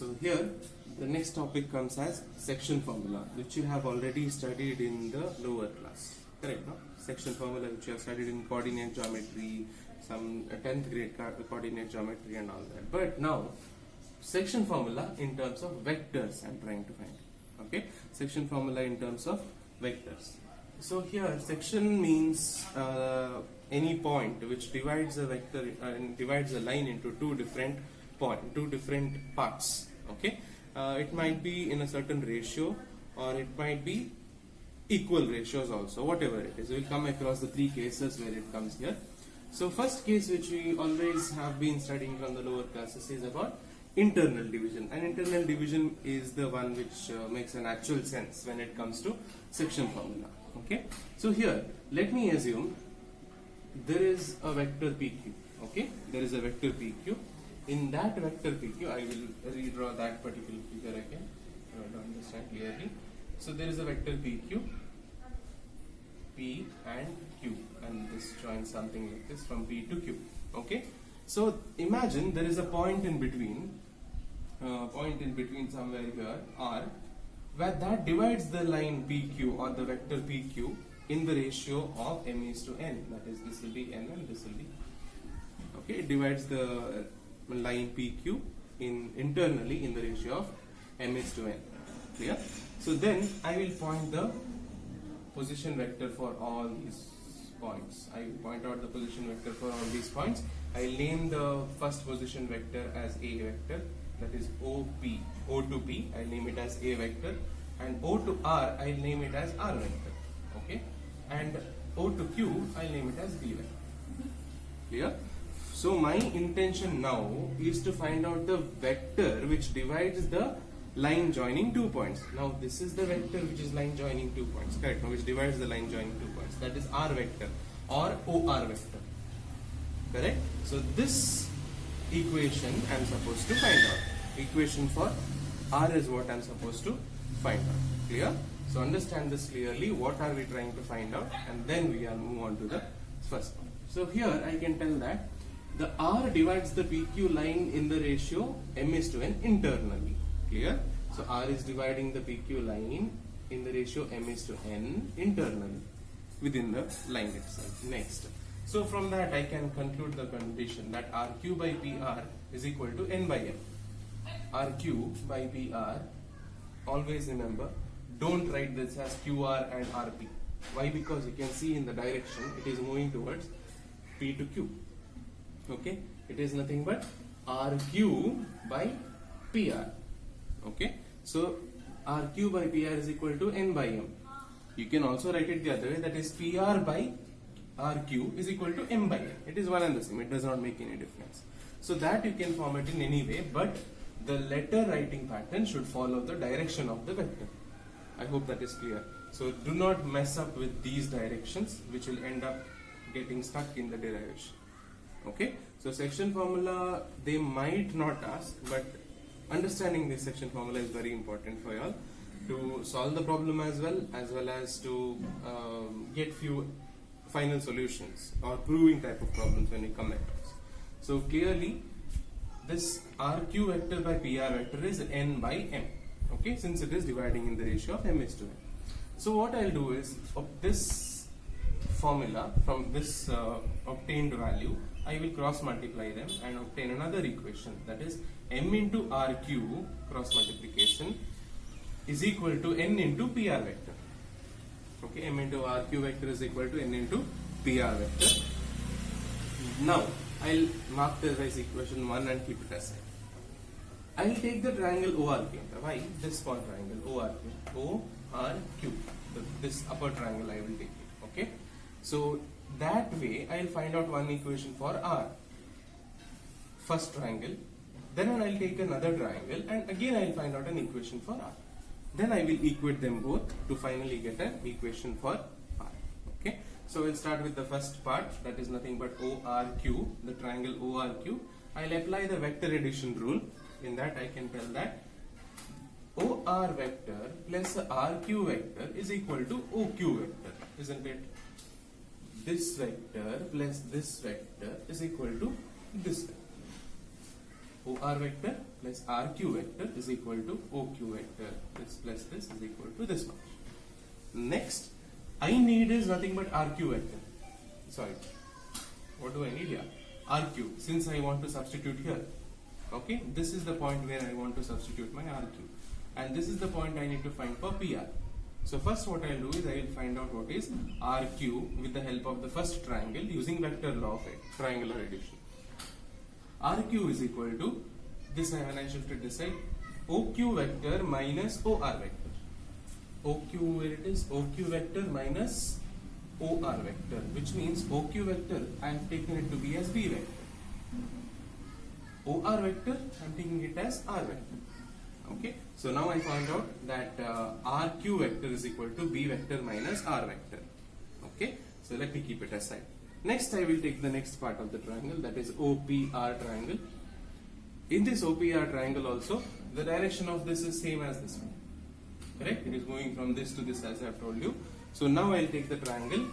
So here the next topic comes as section formula, which you have already studied in the lower class. Correct, no? Section formula which you have studied in coordinate geometry, some 10th grade coordinate geometry and all that. But now section formula in terms of vectors I'm trying to find. Okay, section formula in terms of vectors. So here section means any point which divides a vector and divides a line into two different parts. Okay, it might be in a certain ratio or it might be equal ratios also, whatever it is. We'll come across the three cases where it comes here. So first case which we always have been studying from the lower classes is about internal division, and internal division is the one which makes an actual sense when it comes to section formula. Okay, so here let me assume there is a vector PQ. Okay, there is a vector PQ. In that vector PQ, I will redraw that particular figure again to understand clearly. So there is a vector PQ, P and Q, and this joins something like this from P to Q. Okay, so imagine there is a point in between somewhere here R, where that divides the line PQ or the vector PQ in the ratio of m is to n. That is, this will be n and this will be. Okay, it divides the line PQ internally in the ratio of m is to n. Clear? So then I will point the position vector for all these points. I will point out the position vector for all these points. I will name the first position vector as A vector, that is OP. O to P, I will name it as A vector, and O to R, I will name it as R vector. Okay, and O to Q, I will name it as B vector. Clear? So my intention now is to find out the vector which divides the line joining 2 points. Now this is the vector which is line joining 2 points, correct? Now which divides the line joining 2 points. That is R vector or OR vector, correct? So this equation I am supposed to find out. Equation for R is what I am supposed to find out. Clear? So understand this clearly. What are we trying to find out? And then we will move on to the first one. So here I can tell that the R divides the PQ line in the ratio m is to n internally. Clear? So R is dividing the PQ line in the ratio m is to n internally within the line itself. Next. So from that I can conclude the condition that RQ by PR is equal to n by m. RQ by PR, always remember, don't write this as QR and RP. Why? Because you can see in the direction it is moving towards P to Q. Okay, it is nothing but RQ by PR. Okay, so RQ by PR is equal to n by m. You can also write it the other way, that is PR by RQ is equal to m by n. It is one and the same, it does not make any difference. So that you can form it in any way, but the letter writing pattern should follow the direction of the vector. I hope that is clear. So do not mess up with these directions, which will end up getting stuck in the derivation. Okay, so section formula they might not ask, but understanding this section formula is very important for you all to solve the problem as well as to get few final solutions or proving type of problems when you come across. So clearly this RQ vector by PR vector is n by m. Okay, since it is dividing in the ratio of m is to n. So what I'll do is, of this formula, from this obtained value, I will cross multiply them and obtain another equation, that is m into RQ cross multiplication is equal to n into PR vector. Okay, m into RQ vector is equal to n into PR vector. Now I'll mark this as equation 1 and keep it aside. I'll take the triangle ORQ. Why? This small triangle ORQ. This upper triangle I will take it. Okay, so that way I'll find out one equation for R, first triangle, then I'll take another triangle and again I'll find out an equation for R. Then I will equate them both to finally get an equation for R. Okay, so we'll start with the first part, that is nothing but ORQ, the triangle ORQ. I'll apply the vector addition rule. In that I can tell that OR vector plus RQ vector is equal to OQ vector, isn't it? This vector plus this vector is equal to this vector. OR vector plus RQ vector is equal to OQ vector. This plus this is equal to this one. Next, I need is nothing but RQ vector. Sorry, what do I need here? RQ, since I want to substitute here. Okay, this is the point where I want to substitute my RQ. And this is the point I need to find for PR. So first what I'll do is I will find out what is RQ with the help of the first triangle using vector law of triangular addition. RQ is equal to this, when I shifted this side, OQ vector minus OR vector. OQ, where it is, OQ vector minus OR vector, which means OQ vector I am taking it to be as B vector. OR vector I am taking it as R vector. Okay, so now I found out that RQ vector is equal to B vector minus R vector. Okay, so let me keep it aside. Next I will take the next part of the triangle, that is OPR triangle. In this OPR triangle also, the direction of this is same as this one. Correct? It is moving from this to this, as I have told you. So now I will take the triangle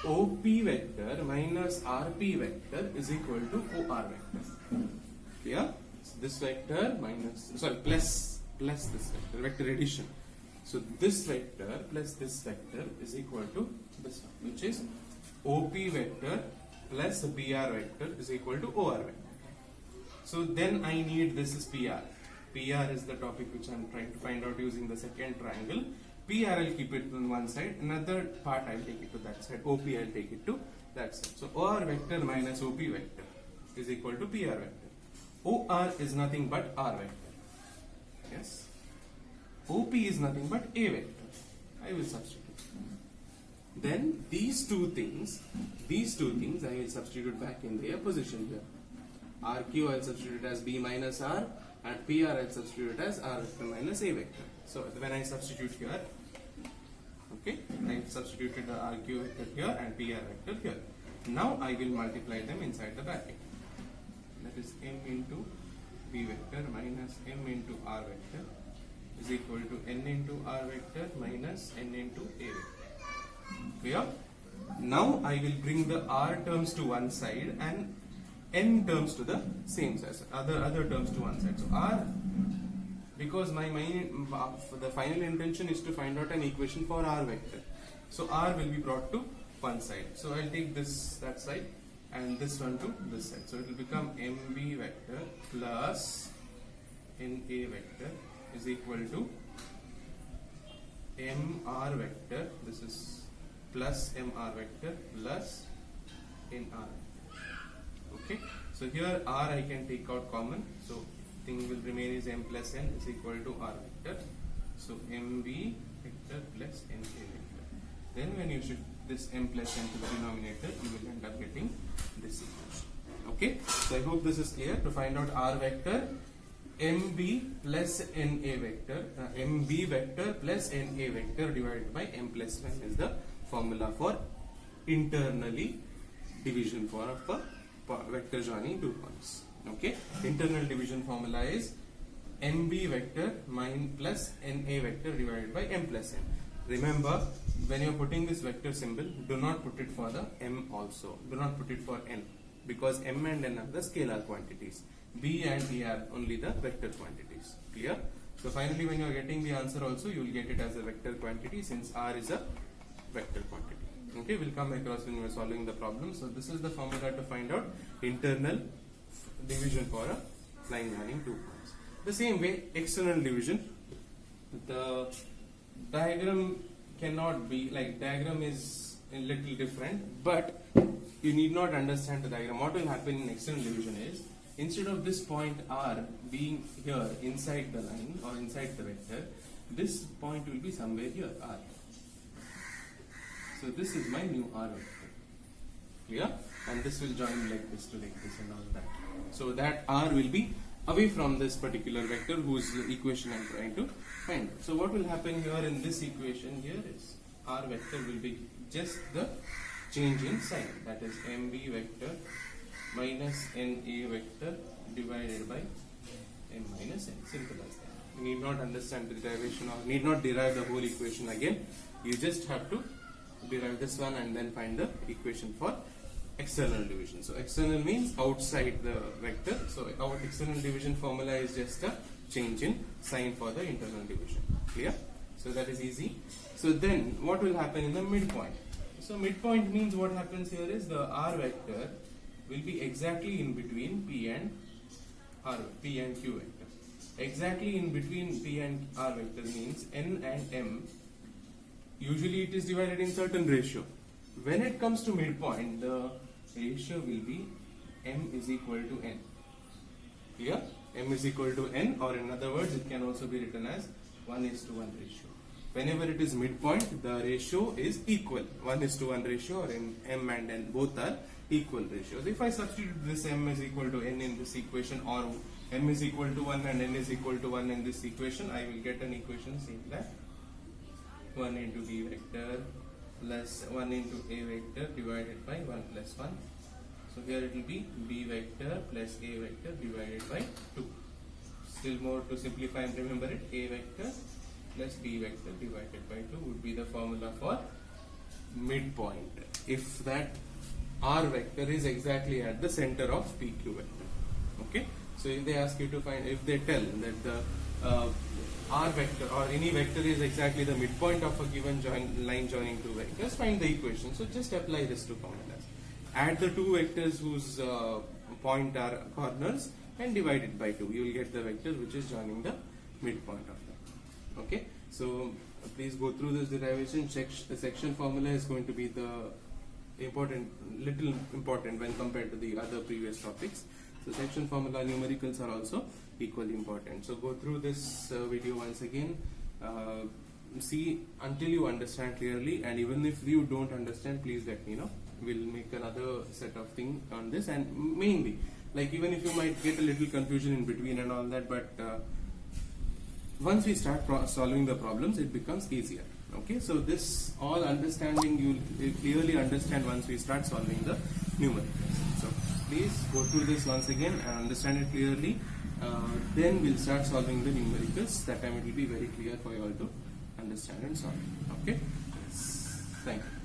OP vector minus RP vector is equal to OR vector. Clear? So this vector minus, sorry, plus this vector, vector addition. So this vector plus this vector is equal to this one, which is OP vector plus BR vector is equal to OR vector. So then I need this is PR. PR is the topic which I am trying to find out using the second triangle. PR I'll keep it on one side, another part I'll take it to that side, OP I'll take it to that side. So OR vector minus OP vector is equal to PR vector. OR is nothing but R vector. Yes. OP is nothing but A vector. I will substitute. Then these two things I will substitute back in their position here. RQ I'll substitute as B minus R, and PR I'll substitute as R vector minus A vector. So when I substitute here, okay, I substituted the RQ vector here and PR vector here. Now I will multiply them inside the bracket. That is M into B vector minus M into R vector is equal to N into R vector minus N into A vector. Clear? Now I will bring the R terms to one side and N terms to the same side, other terms to one side. So R, because the final intention is to find out an equation for R vector. So R will be brought to one side. So I'll take that side and this one to this side. So it will become MB vector plus NA vector is equal to MR vector. This is plus MR vector plus NR vector. Okay. So here R I can take out common. So thing will remain is M plus N is equal to R vector. So MB vector plus NA vector. Then when you shift this M plus N to the denominator, you will end up getting this equation. Okay. So I hope this is clear. To find out R vector, MB plus NA vector, MB vector plus NA vector divided by M plus N is the formula for internally division for a vector joining two points. Okay. Internal division formula is MB vector plus NA vector divided by M plus N. Remember, when you are putting this vector symbol, do not put it for the M also. Do not put it for N, because M and N are the scalar quantities. B and A are only the vector quantities. Clear? So finally, when you are getting the answer also, you will get it as a vector quantity, since R is a vector quantity. Okay, we'll come across when we are solving the problem. So this is the formula to find out internal division for a line joining two points. The same way, external division, the diagram cannot be like, diagram is a little different, but you need not understand the diagram. What will happen in external division is, instead of this point R being here inside the line or inside the vector, this point will be somewhere here, R. So this is my new R vector. Clear? And this will join like this to like this and all that. So that R will be away from this particular vector whose equation I am trying to find. So what will happen here in this equation here is, R vector will be just the change in sign, that is MB vector minus NA vector divided by M minus N. Simple as that. You need not understand the derivation or need not derive the whole equation again. You just have to derive this one and then find the equation for external division. So external means outside the vector. So our external division formula is just a change in sign for the internal division. Clear? So that is easy. So then what will happen in the midpoint? So midpoint means what happens here is the r vector will be exactly in between P and Q vector. Exactly in between P and R vector means n and m. Usually it is divided in certain ratio. When it comes to midpoint, the ratio will be m is equal to n. Clear? M is equal to n, or in other words, it can also be written as 1:1 ratio. Whenever it is midpoint, the ratio is equal. 1:1 ratio, or m and n both are equal ratios. If I substitute this m is equal to n in this equation, or m is equal to 1 and n is equal to 1 in this equation, I will get an equation saying that 1 into b vector plus 1 into a vector divided by 1 plus 1. So here it will be b vector plus a vector divided by 2. Still more to simplify and remember it, a vector plus b vector divided by 2 would be the formula for midpoint, if that r vector is exactly at the center of PQ vector. Okay, so if they ask you to find, if they tell that the r vector or any vector is exactly the midpoint of a given line joining two vectors, find the equation. So just apply this two formulas. Add the two vectors whose point are corners and divide it by 2. You will get the vector which is joining the midpoint of that. Okay, so please go through this derivation. The section formula is going to be the little important when compared to the other previous topics. So section formula numericals are also equally important. So go through this video once again. See until you understand clearly, and even if you don't understand, please let me know. We'll make another set of thing on this, and mainly, like, even if you might get a little confusion in between and all that, but once we start solving the problems, it becomes easier. Okay, so this all understanding you will clearly understand once we start solving the numericals. So please go through this once again and understand it clearly. Then we'll start solving the numericals. That time it will be very clear for you all to understand and solve. Okay, thank you.